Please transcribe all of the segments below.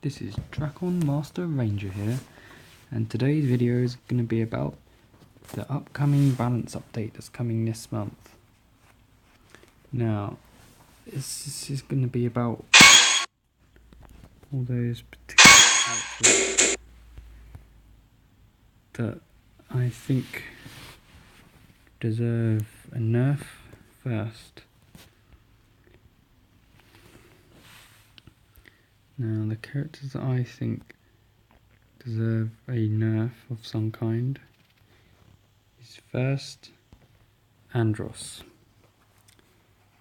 This is Dracon Master Ranger here, and today's video is going to be about the upcoming balance update that's coming this month. Now, this is going to be about all those particular characters that I think deserve a nerf first. Now, the characters that I think deserve a nerf of some kind is first Andros.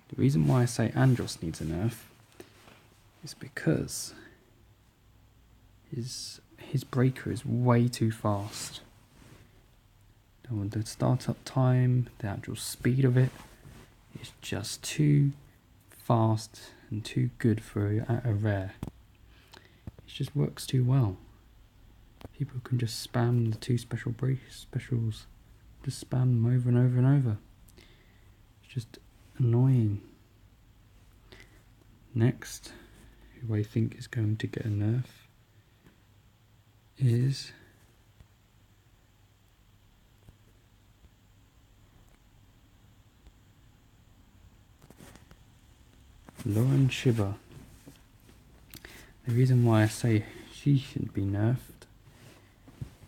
The reason why I say Andros needs a nerf is because his breaker is way too fast. The startup time, the actual speed of it is just too fast and too good for a rare. It just works too well. People can just spam the two specials, just spam them over and over and over. It's just annoying. Next, who I think is going to get a nerf is Lauren Shiba. The reason why I say she shouldn't be nerfed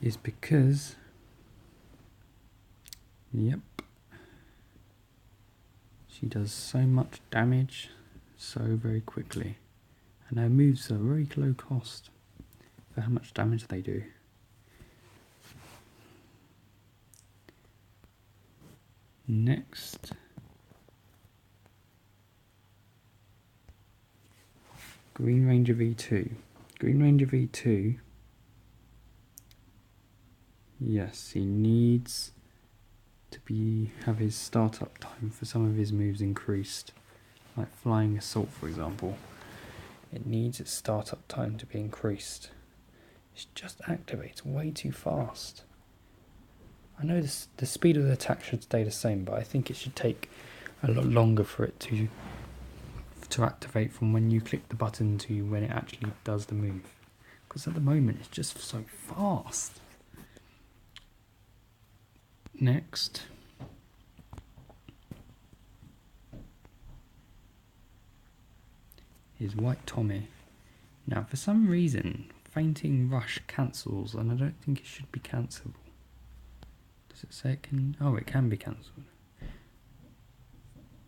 is because, yep, she does so much damage so very quickly, and her moves are very low cost for how much damage they do. Next, Green Ranger V2. Green Ranger V2, yes, he needs to have his startup time for some of his moves increased, like Flying Assault for example. It needs its startup time to be increased. It just activates way too fast. I know the speed of the attack should stay the same, but I think it should take a lot longer for it to activate from when you click the button to when it actually does the move. Because at the moment it's just so fast. Next, is White Tommy. Now for some reason Fainting Rush cancels, and I don't think it should be cancelable. Does it say it can? Oh, it can be cancelled.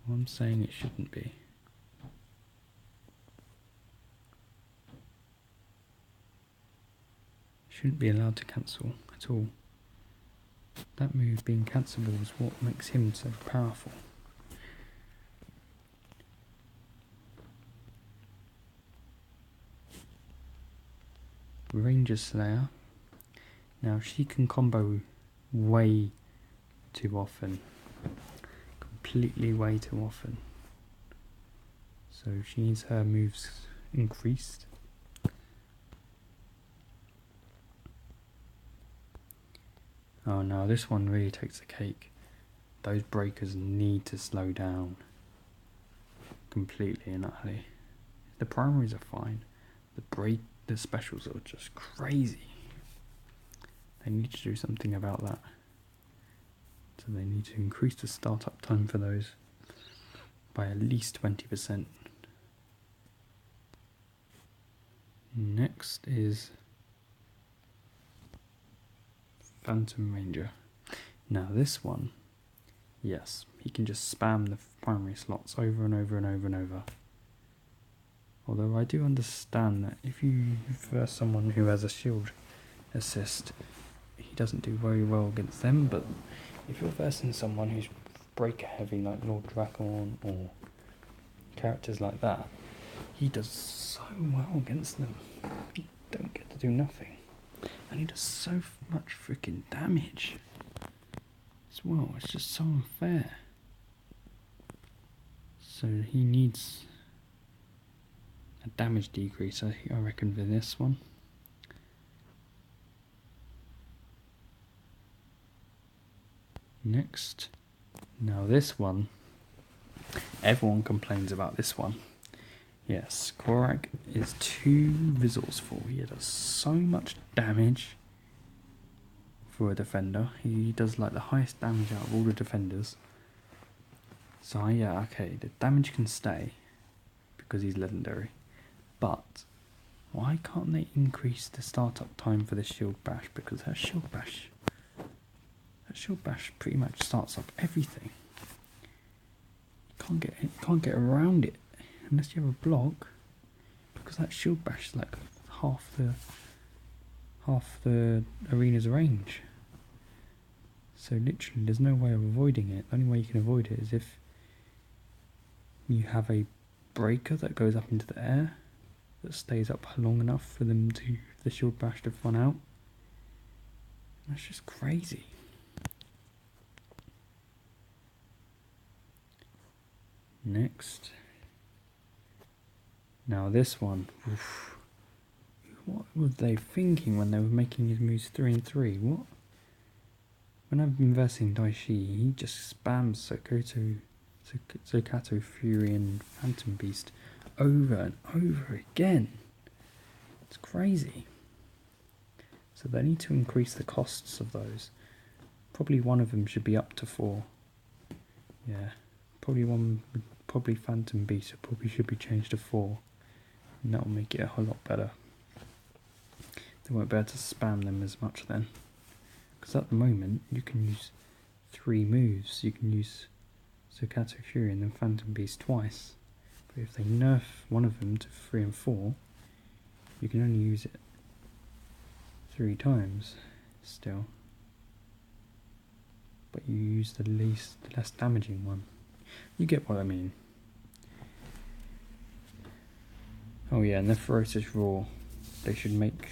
Well, I'm saying it shouldn't be. Shouldn't be allowed to cancel at all. That move being cancelable is what makes him so powerful. Ranger Slayer. Now she can combo way too often. Completely way too often. So she needs her moves increased. Oh no, this one really takes the cake. Those breakers need to slow down completely and utterly. The primaries are fine. The specials are just crazy. They need to do something about that. So they need to increase the startup time for those by at least 20%. Next is Phantom Ranger. Now this one, yes, he can just spam the primary slots over and over and over and over. Although I do understand that if you verse someone who has a shield assist, he doesn't do very well against them, but if you're versing someone who's breaker heavy like Lord Dracon or characters like that, he does so well against them. You don't get to do nothing. And he does so much freaking damage as well. It's just so unfair. So he needs a damage decrease, I reckon, for this one. Next, now this one, everyone complains about this one. Yes, Korak is too resourceful. He does so much damage for a defender. He does like the highest damage out of all the defenders. So yeah, okay, the damage can stay because he's legendary. But why can't they increase the startup time for the Shield Bash? Because that Shield Bash pretty much starts up everything. You can't get around it unless you have a block, because that Shield Bash is like half the arena's range. So literally there's no way of avoiding it. The only way you can avoid it is if you have a breaker that goes up into the air that stays up long enough for them to the Shield Bash to run out. That's just crazy. Next. Now this one. Oof. What were they thinking when they were making his moves 3 and 3? What? When I've been versing Daishi, he just spams Zokato, Fury and Phantom Beast over and over again. It's crazy. So they need to increase the costs of those. Probably one of them should be up to 4. Yeah, probably Phantom Beast probably should be changed to 4. And that will make it a whole lot better. They won't be able to spam them as much then. Because at the moment, you can use 3 moves. You can use Zokato Fury and then Phantom Beast twice. But if they nerf one of them to 3 and 4, you can only use it 3 times still. But you use the less damaging one. You get what I mean. Oh yeah, and the Ferocious Roar, they should make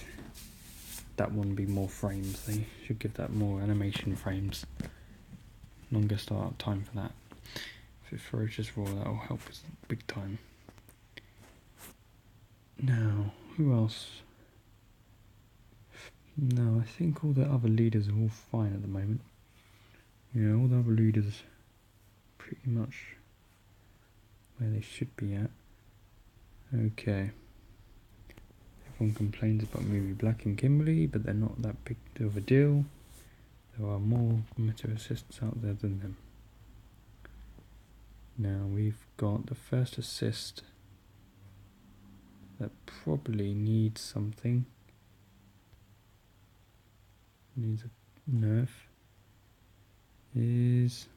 that one be more frames. They should give that more animation frames. Longer startup time for that. If it's Ferocious Roar, that will help us big time. Now, who else? No, I think all the other leaders are all fine at the moment. Yeah, all the other leaders pretty much where they should be at. Okay. Everyone complains about maybe Black and Kimberly, but they're not that big of a deal. There are more meta assists out there than them. Now we've got the first assist that probably needs something. Needs a nerf. Is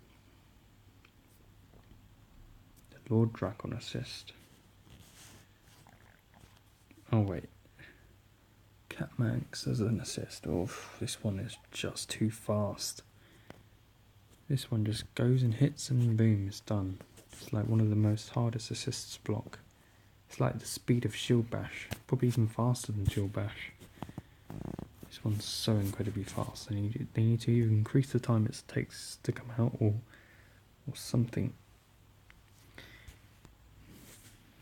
the Lord Drakon assist. Oh wait. Catmanx as an assist. Oh, this one is just too fast. This one just goes and hits and boom, it's done. It's like one of the most hardest assists block. It's like the speed of Shield Bash, probably even faster than Shield Bash. This one's so incredibly fast. They need to either increase the time it takes to come out or something.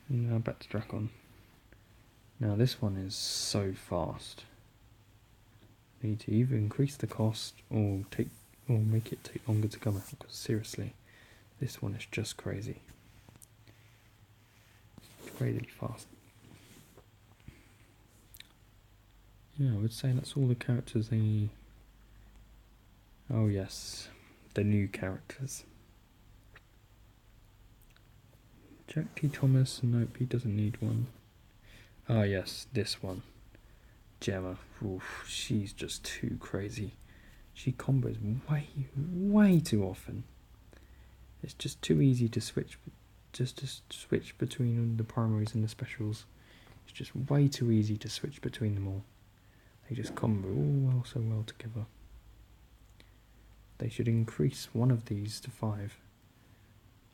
Now back to Drakon. Now this one is so fast. They need to either increase the cost or make it take longer to come out, because seriously, this one is just crazy. It's crazily fast. Yeah, I would say that's all the characters they need. Oh yes, the new characters. Jack T. Thomas, nope, he doesn't need one. Ah yes, this one. Gemma, oof, she's just too crazy. She combos way too often. It's just too easy to switch, between the primaries and the specials. It's just way too easy to switch between them all. They just combo all so well together. They should increase one of these to 5.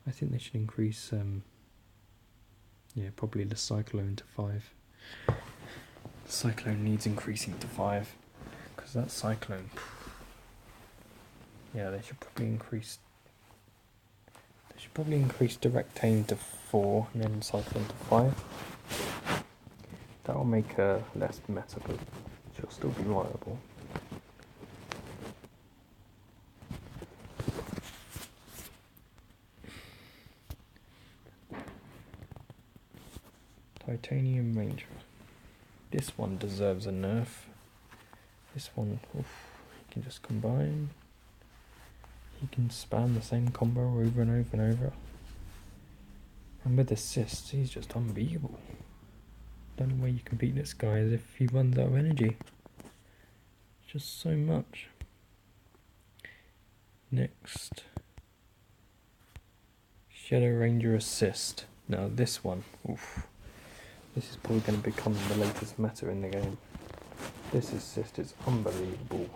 I think they should increase, probably the Cyclone to 5. The Cyclone needs increasing to 5, because that Cyclone, yeah, they should probably increase Direct Aim to 4 and then Cyclone to 5. That will make her less meta, but she'll still be viable. Titanium Ranger. This one deserves a nerf. This one, oof, he can just combine. He can spam the same combo over and over and over. And with assists, he's just unbeatable. The only way you can beat this guy is if he runs out of energy. Just so much. Next, Shadow Ranger Assist. Now this one, oof, this is probably going to become the latest meta in the game. This assist is unbelievable.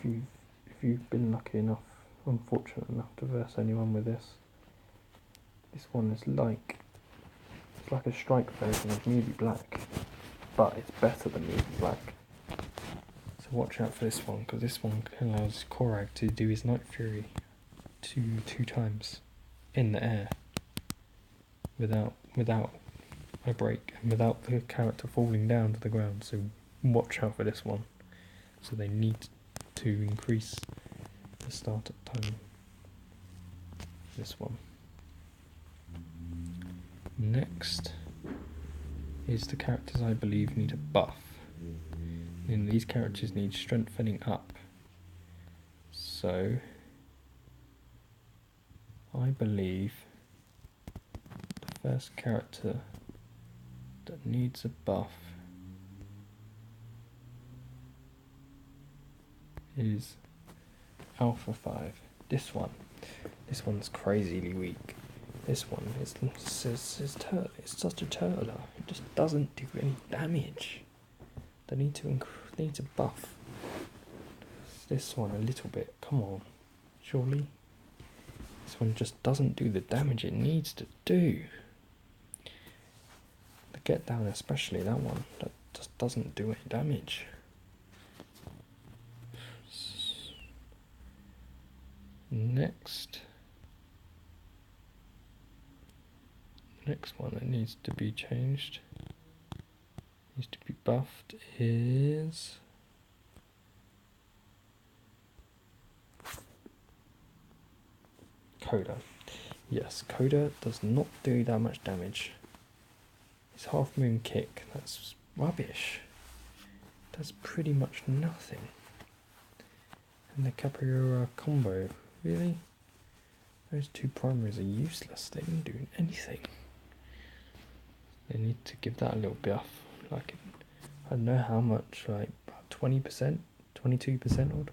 If you've been lucky enough, unfortunate enough to verse anyone with this one is like, it's like a strike version of Newbie Black, but it's better than Newbie Black. So watch out for this one, because this one allows Korag to do his Night Fury two times in the air without a break and without the character falling down to the ground. So watch out for this one. So they need to increase the startup time. This one. Next is the characters I believe need a buff. And these characters need strengthening up. So I believe the first character that needs a buff is Alpha 5. This one's crazily weak. This one is such a turtler. It just doesn't do any damage. They need to buff this one a little bit. Come on, surely. This one just doesn't do the damage it needs to do. The Get Down, especially that one, that just doesn't do any damage. Next one that needs to be changed, needs to be buffed, is Coda. Yes, Coda does not do that much damage. His Half Moon Kick, that's rubbish. Does pretty much nothing. And the Capriora combo, really? Those two primaries are useless. They don't do anything. They need to give that a little buff. Like, I don't know how much, like about 20%, 22% odd.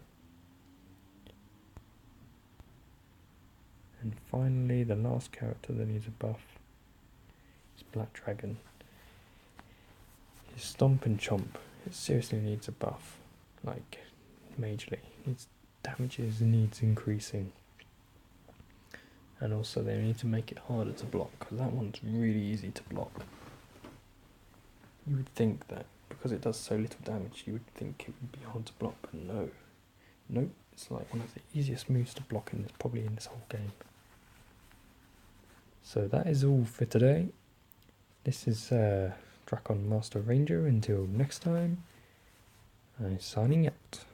And finally, the last character that needs a buff is Black Dragon. His Stomp and Chomp, it seriously needs a buff. Like, majorly. Its damages needs increasing. And also they need to make it harder to block, because that one's really easy to block. You would think that because it does so little damage, you would think it would be hard to block, but no. Nope, it's like one of the easiest moves to block probably in this whole game. So that is all for today. This is Drakon Master Ranger. Until next time, I'm signing out.